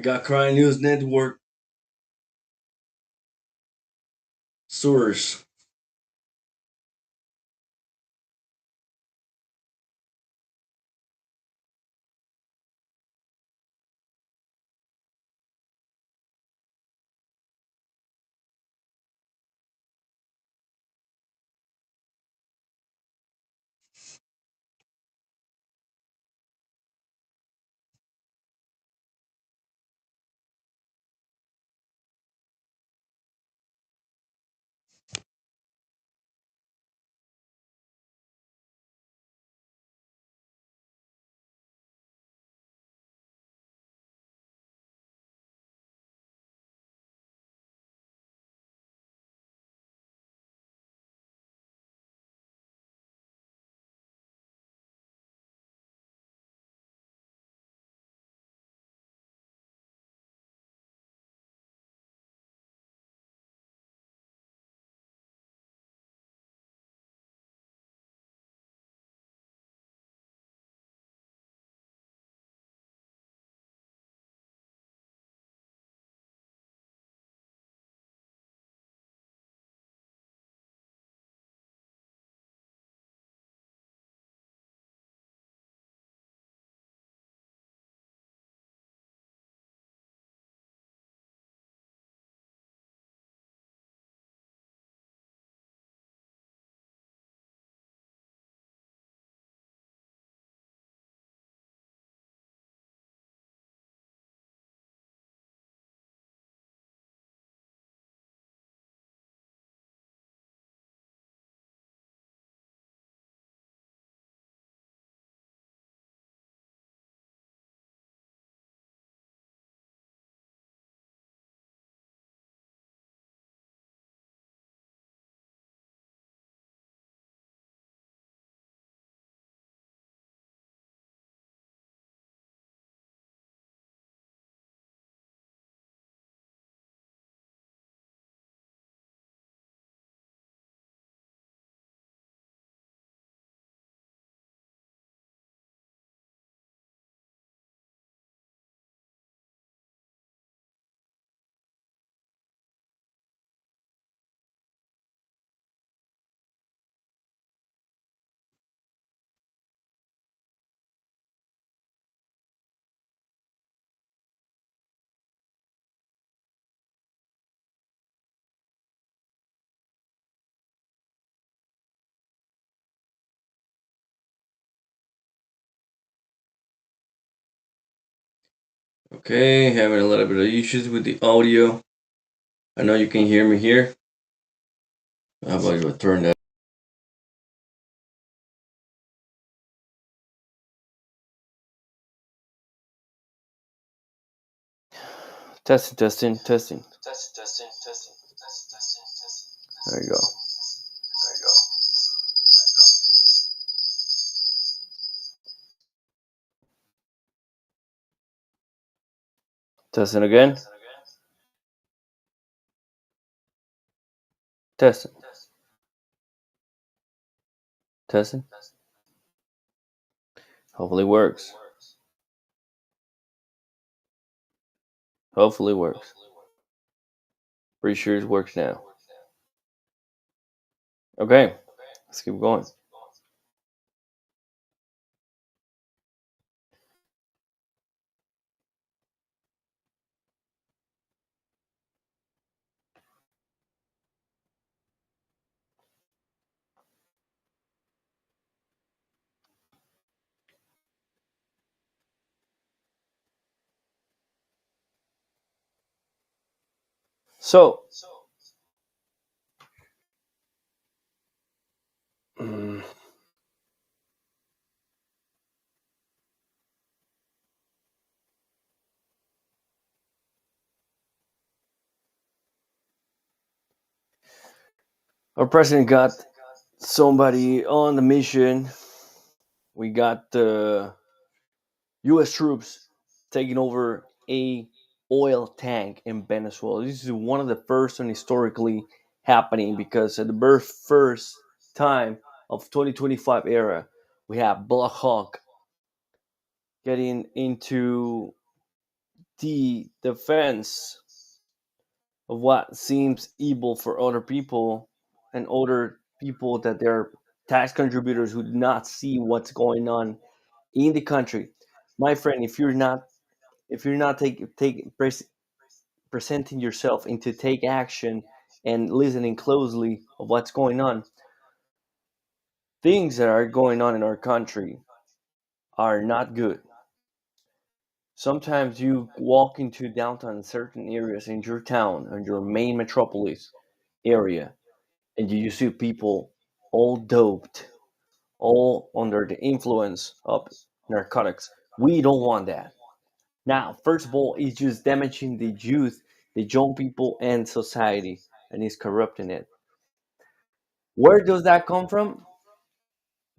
got Crime News Network source. Okay, having a little bit of issues with the audio. I know you can hear me here. How about you turn that? Testing, testing, testing. There you go. Testing again. Testing. Testing. Hopefully works. Hopefully works. Pretty sure it works now. Okay, let's keep going. So, mm, our president got somebody on the mission. We got the U.S. troops taking over a oil tank in Venezuela. This is one of the first and historically happening because at the very first time of 2025 era, we have Black Hawk getting into the defense of what seems evil for other people and other people that they're tax contributors who do not see what's going on in the country. My friend, if you're not presenting yourself into take action and listening closely of what's going on, things that are going on in our country are not good. Sometimes you walk into downtown certain areas in your town or your main metropolis area, and you see people all doped, all under the influence of narcotics. We don't want that. Now, first of all, it's just damaging the youth, the young people, and society, and it's corrupting it. Where does that come from?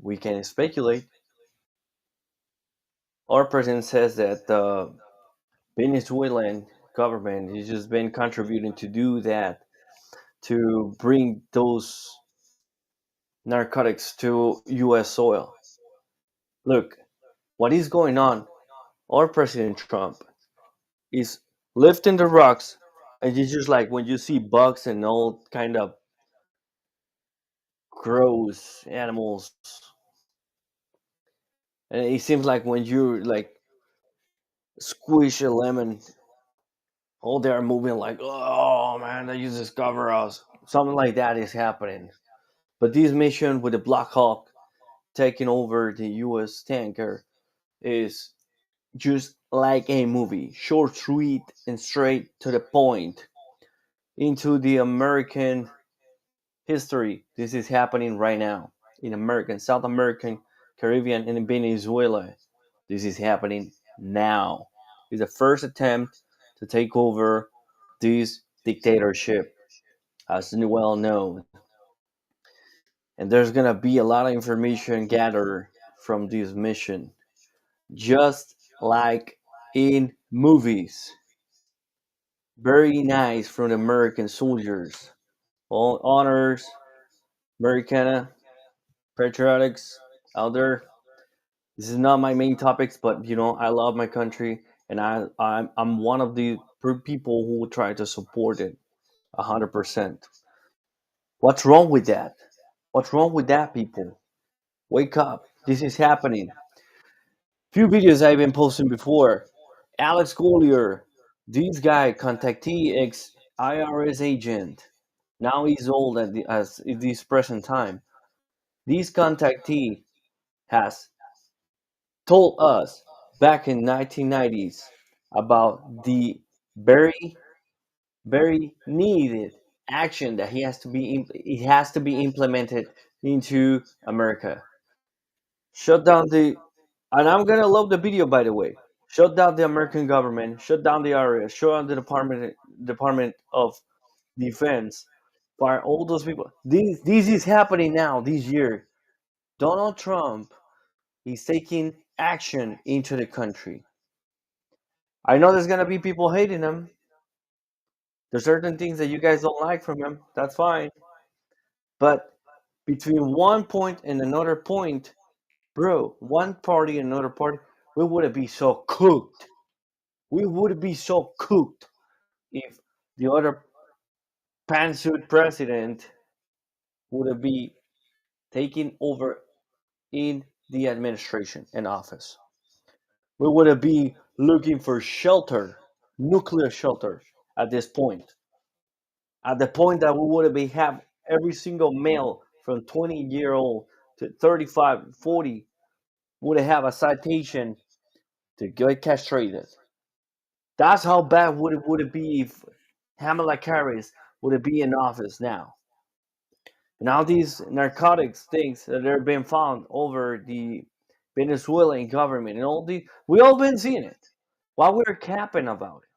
We can speculate. Our president says that the Venezuelan government has just been contributing to do that, to bring those narcotics to U.S. soil. Look, what is going on? Our President Trump is lifting the rocks, and it's just like when you see bugs and all kind of gross animals, and it seems like when you like squish a lemon, all they are moving like, oh man, they just discover us. Something like that is happening. But this mission with the Black Hawk taking over the U.S. tanker is just like a movie, short, sweet, and straight to the point. Into the American history, this is happening right now in American, South American, Caribbean, and in Venezuela. This is happening now. It's the first attempt to take over this dictatorship, as well known. And there's gonna be a lot of information gathered from this mission, just like in movies. Very nice from the American soldiers. All honors, Americana, patriotics out there. This is not my main topics, but I love my country, and I'm one of the people who will try to support it 100%. What's wrong with that? What's wrong with that, people? Wake up! This is happening. Few videos I've been posting before. Alex Collier, this guy, contactee ex IRS agent. Now he's old as this present time. This contactee has told us back in 1990s about the very very needed action that it has to be implemented into America. Shut down the and I'm gonna love the video, by the way. Shut down the American government, shut down the IRS, shut down the Department of Defense, fire all those people. This is happening now this year. Donald Trump is taking action into the country. I know there's gonna be people hating him. There's certain things that you guys don't like from him. That's fine. But between one point and another point, bro, one party and another party, we would be so cooked. We would be so cooked if the other pantsuit president would be taking over in the administration and office. We would be looking for shelter, nuclear shelter at this point. At the point that we would be have every single male from 20-year old to 35, 40 would have a citation to get castrated. That's how bad would it be if Kamala Harris would it be in office now. Now these narcotics things that are being found over the Venezuelan government and all the we all been seeing it. Why we're capping about it?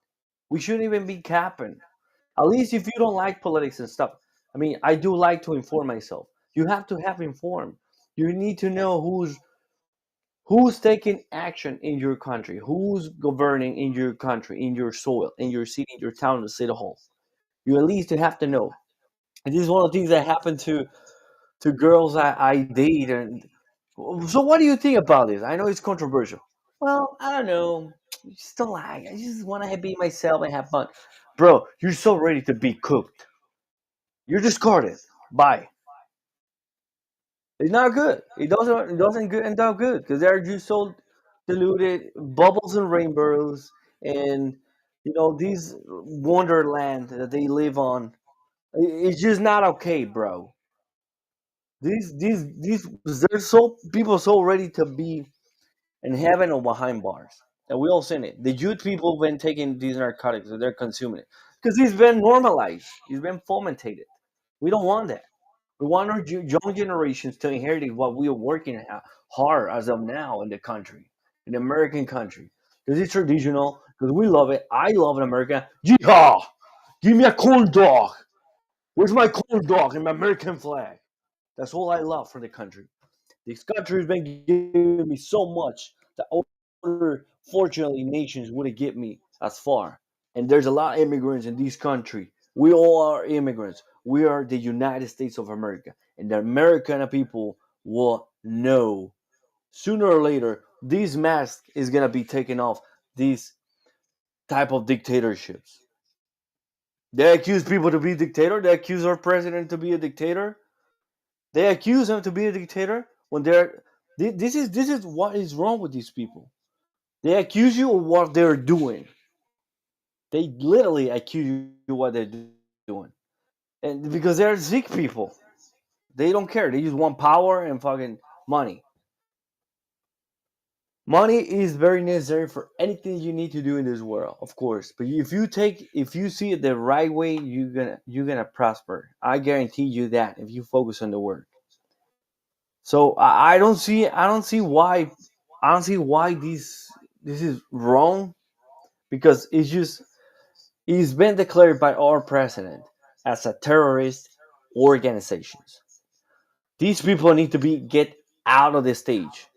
We shouldn't even be capping. At least if you don't like politics and stuff. I mean, I do like to inform myself. You have to have informed. You need to know who's taking action in your country, who's governing in your country, in your soil, in your city, in your town, the city hall. You at least have to know. And this is one of the things that happened to girls I date. And so, what do you think about this? I know it's controversial. Well, I don't know. I just don't like. I just want to be myself and have fun, bro. You're so ready to be cooked. You're discarded. Bye. It's not good. It doesn't good end up good because they're just so diluted, bubbles and rainbows, and these wonderland that they live on. It's just not okay, bro. These there's so people so ready to be in heaven or behind bars, and we all seen it. The youth people been taking these narcotics and they're consuming it because it's been normalized. It's been fomented. We don't want that. We want our young generations to inherit what we are working hard as of now in the country, in the American country. Because it's traditional, because we love it. I love it, America. Yeehaw! Give me a corn dog. Where's my corn dog and my American flag? That's all I love for the country. This country has been giving me so much that other, fortunately, nations wouldn't give me as far. And there's a lot of immigrants in this country. We all are immigrants. We are the United States of America. And the American people will know sooner or later this mask is going to be taken off these type of dictatorships. They accuse people to be dictator. They accuse our president to be a dictator. They accuse him to be a dictator when they're this is what is wrong with these people. They accuse you of what they're doing. They literally accuse you of what they're doing, and because they're sick people, they don't care. They just want power and fucking money. Money is very necessary for anything you need to do in this world, of course. But if you see it the right way, you're gonna prosper. I guarantee you that if you focus on the work. So I don't see why this is wrong because it's been declared by our president as a terrorist organizations. These people need to be get out of the stage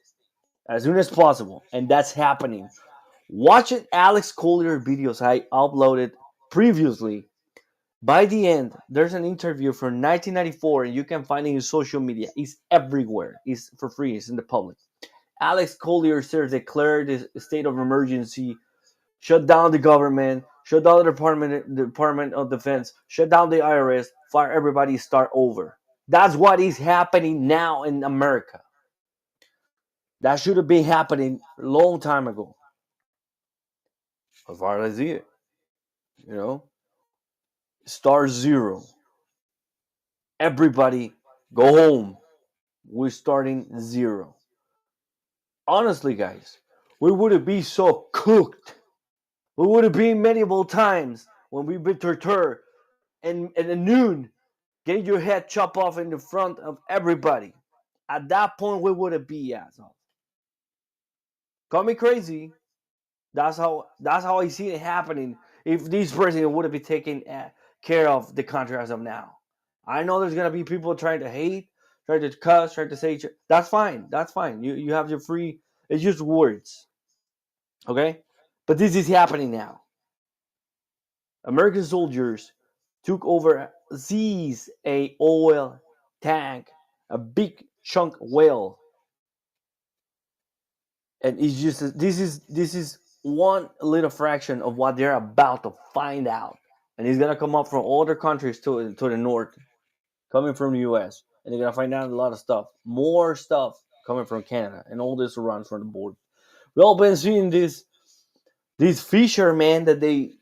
as soon as possible, and that's happening. Watch it, Alex Collier videos I uploaded previously. By the end, there's an interview from 1994, and you can find it in social media. It's everywhere. It's for free. It's in the public. Alex Collier says declared the state of emergency, shut down the government, shut down the Department of Defense, shut down the IRS, fire everybody, start over. That's what is happening now in America. That should have been happening a long time ago, as far as I see it. You know, start zero. Everybody go home. We're starting zero. Honestly, guys, we would be so cooked. We would have been medieval times when we been tortured and at noon, getting your head chopped off in the front of everybody. At that point, we would have be assholes. Call me crazy. That's how I see it happening. If this president would have been taking care of the country as of now, I know there's gonna be people trying to hate, trying to cuss, trying to say that's fine. That's fine. You have your free. It's just words, okay? But this is happening now. American soldiers took over seized a oil tank, a big chunk whale, and it's just this is one little fraction of what they're about to find out, and it's gonna come up from other countries to the north, coming from the U.S., and they're gonna find out a lot of stuff, more stuff coming from Canada, and all this around from the border. We all been seeing these fishermen that they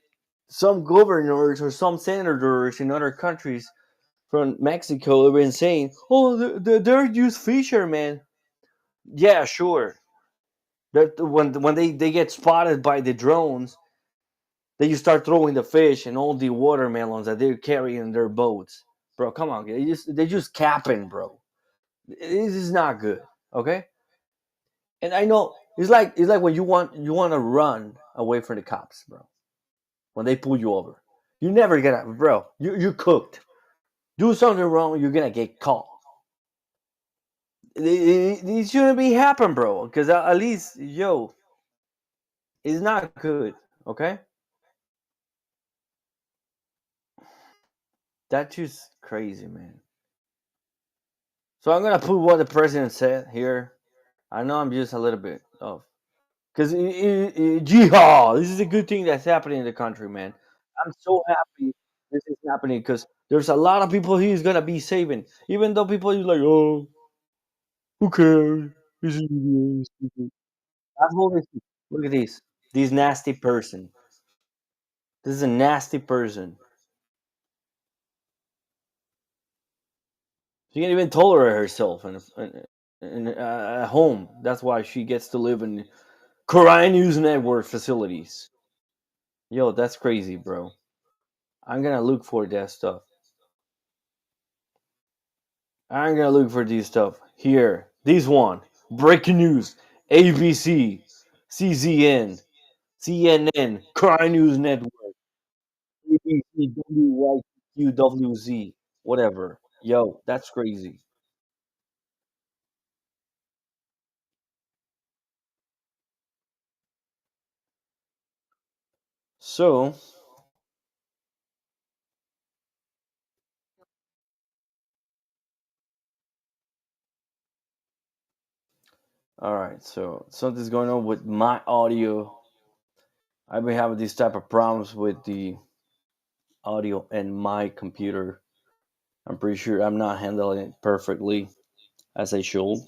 some governors or some senators in other countries from Mexico have been saying, "Oh, they're just fishermen." Yeah, sure. That when they get spotted by the drones, they just start throwing the fish and all the watermelons that they're carrying in their boats. Bro, come on, they just capping, bro. This is not good. Okay, and I know it's like when you want to run away from the cops, bro. When they pull you over, you never gonna, bro. You cooked. Do something wrong, you're gonna get caught. It shouldn't be happen, bro. Because at least, yo, it's not good. Okay, that's just crazy, man. So I'm gonna put what the president said here. I know I'm just a little bit off Because jihad, this is a good thing that's happening in the country, man. I'm so happy this is happening because there's a lot of people he's gonna be saving. Even though people is like, oh, who cares? This is that's all this. Look at this nasty person. This is a nasty person. She can't even tolerate herself in at home. That's why she gets to live in Korean News Network facilities. Yo, that's crazy, bro. I'm gonna look for that stuff. I'm gonna look for this stuff here. This one, breaking news: ABC, CZN, CNN, Crime News Network, ABC, WYQWZ, whatever. Yo, that's crazy. So, all right. So something's going on with my audio. I've been having these type of problems with the audio and my computer. I'm pretty sure I'm not handling it perfectly as I should.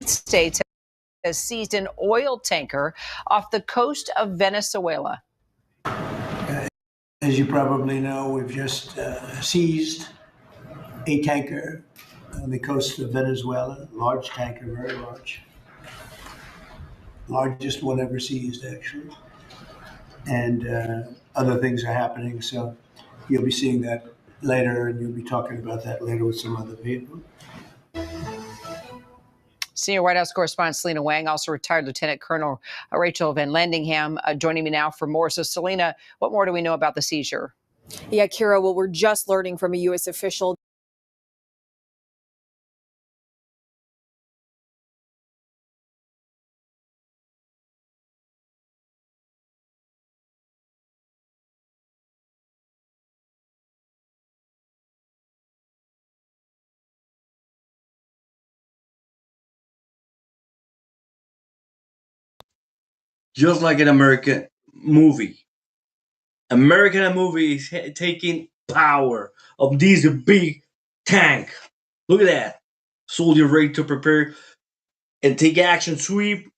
States has seized an oil tanker off the coast of Venezuela. As you probably know, we've just seized a tanker on the coast of Venezuela, large tanker, very large, largest one ever seized, actually. And other things are happening, so you'll be seeing that later, and you'll be talking about that later with some other people. Senior White House correspondent Selena Wang, also retired Lieutenant Colonel Rachel Van Landingham, joining me now for more. So, Selena, what more do we know about the seizure? Yeah, Kira, well, we're just learning from a U.S. official. Just like an American movie. American movie is taking power of this big tank. Look at that. Soldier ready to prepare and take action, sweep,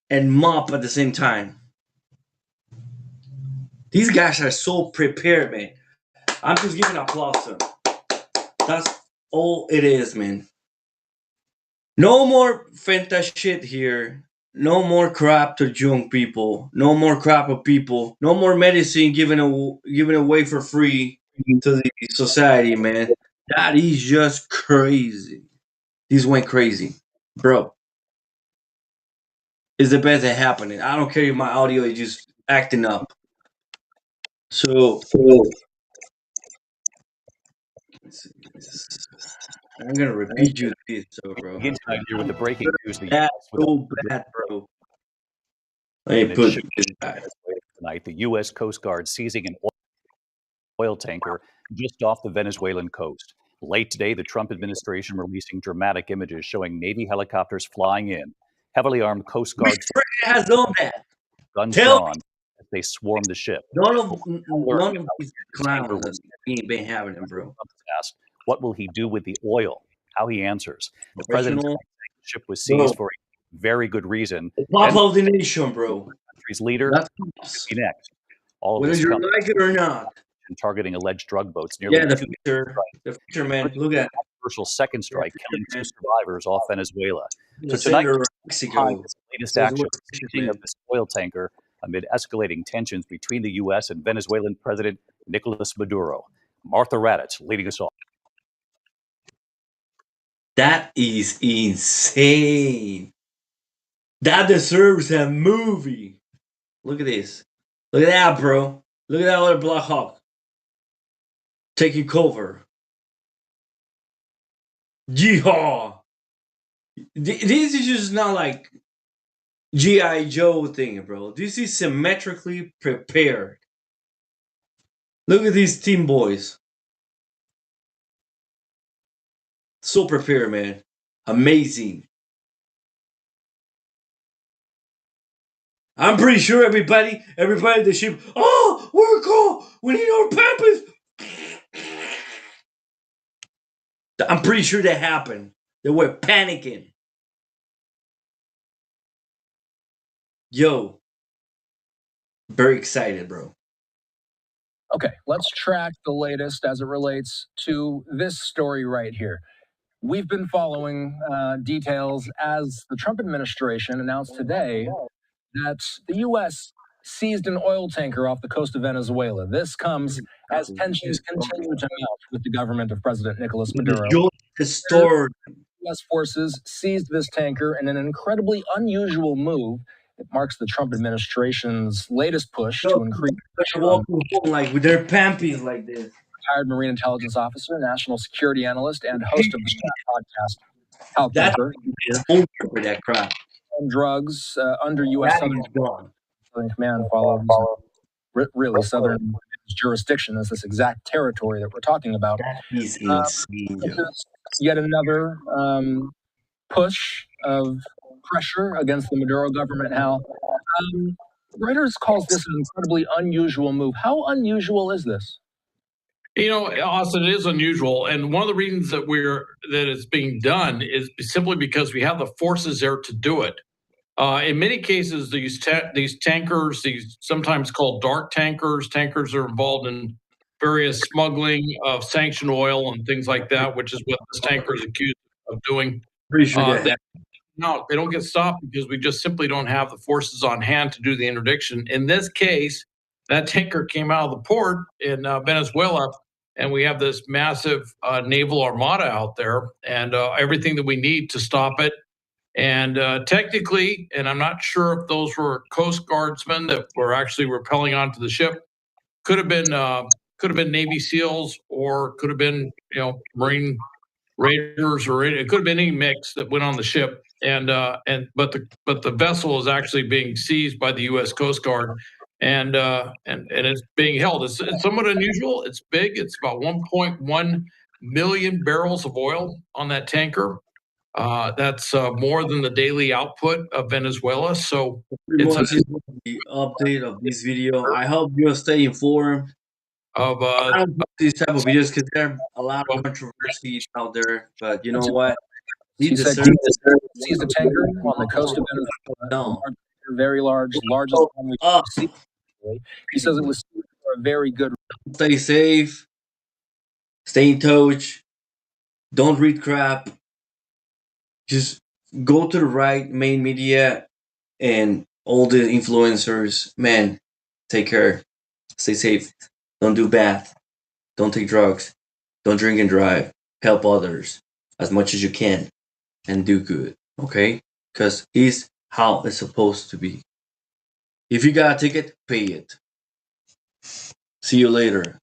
and mop at the same time. These guys are so prepared, man. I'm just giving applause to them. That's all it is, man. No more Fenta shit here. No more crap to young people. No more crap of people. No more medicine given away for free to the society, man. That is just crazy. This went crazy, bro. It's the best that happening. I don't care if my audio is just acting up. So I'm gonna repeat you this, so bro. Begin tonight here with the breaking news. The That's U.S. so bad, bro. Let me and put ship this back. tonight. The U.S. Coast Guard seizing an oil tanker just off the Venezuelan coast. Late today, the Trump administration releasing dramatic images showing Navy helicopters flying in, heavily armed Coast Which Guard president has done that? guns Tell me. drawn as they swarm the ship. None of these Tanker clowns was ain't been having them, bro. Trump has asked, what will he do with the oil? How he answers. The president's Professional, ship was bro. seized for a very good reason. Pop And of the nation, bro. the country's leader That's be next. All of whether this you comes like it or not. targeting alleged drug boats. Nearly Yeah, two the future, man. Look at controversial second strike, killing two man. survivors off Venezuela. The So tonight, center of behind Mexico. this latest Says action, what seizing man. of this oil tanker, amid escalating tensions between the U.S. and Venezuelan President Nicolas Maduro. Martha Raddatz leading us off. That is insane. That deserves a movie. Look at this. Look at that, bro. Look at that other Black Hawk taking cover. Yeehaw! This is just not like G.I. Joe thing, bro. This is symmetrically prepared. Look at these team boys. So prepared, man. Amazing. I'm pretty sure everybody at the ship, oh, we're cool. We need our pampers. I'm pretty sure that happened. They were panicking. Yo, very excited, bro. Okay, let's track the latest as it relates to this story right here. We've been following details as the Trump administration announced today that the U.S. seized an oil tanker off the coast of Venezuela. This comes as tensions continue to mount with the government of President Nicolas Maduro. The story. U.S. forces seized this tanker in an incredibly unusual move. It marks the Trump administration's latest push to increase pressure on like with their pampies like this. Retired Marine intelligence officer, national security analyst, and host of the Strat podcast, Hal That's Kemper. over for that crap. Drugs under U.S. Southern Command follows really Southern jurisdiction as this exact territory that we're talking about. That is insane. This is yet another push of pressure against the Maduro government, Hal. Reuters calls this an incredibly unusual move. How unusual is this? You know, Austin, it is unusual, and one of the reasons that it's being done is simply because we have the forces there to do it. In many cases, these tankers, these sometimes called dark tankers are involved in various smuggling of sanctioned oil and things like that, which is what this tanker is accused of doing. Pretty sure No, they don't get stopped because we just simply don't have the forces on hand to do the interdiction. In this case, that tanker came out of the port in Venezuela, and we have this massive naval armada out there and everything that we need to stop it. And technically, and I'm not sure if those were Coast Guardsmen that were actually rappelling onto the ship, could have been Navy SEALs, or could have been Marine Raiders, or it could have been any mix that went on the ship. But the vessel is actually being seized by the U.S. Coast Guard, and it's being held. It's somewhat unusual. It's big. It's about 1.1 million barrels of oil on that tanker. That's more than the daily output of Venezuela. So it's the update of this video. I hope you'll stay informed of these type of videos because there are a lot of controversies out there. But you know what? He said he seized a tanker on the coast of Venezuela. No. Very largest one we've seen. He says it was for a very good. Stay safe. Stay in touch. Don't read crap. Just go to the right main media and all the influencers. Man, take care. Stay safe. Don't do bad. Don't take drugs. Don't drink and drive. Help others as much as you can and do good. Okay? Because it's how it's supposed to be. If you got a ticket, pay it. See you later.